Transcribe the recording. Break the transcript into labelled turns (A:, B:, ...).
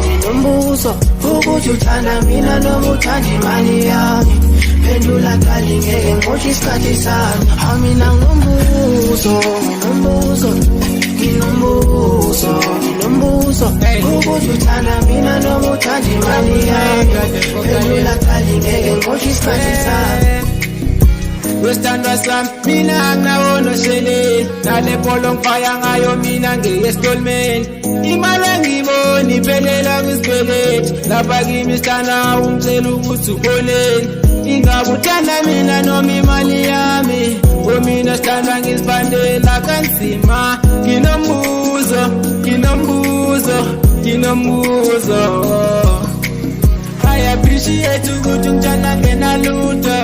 A: nginombuzo ukuthi uthanda mina noma uthanda imali yami. Pendula darling, ngeke ngikhohle isikhathi sami. Mina nginombuzo ukuthi uthanda mina noma uthanda imali yami. Pendula darling, ngeke ngikhohle isikhathi sami.
B: Westandwa slam, mina angawona sheleni. Nale polo ngifaya ngayo mina nge-stallment. Imali angiboni iphelela kwisibelethi. Lapha kimi sithanda ungitshela ukuthi uboneni. Ingabe uthanda mina noma imali yami. Mina sithanda ngizibandela kanzima. Nginombuzo I appreciate ukuthi ngithanda ngena lutho.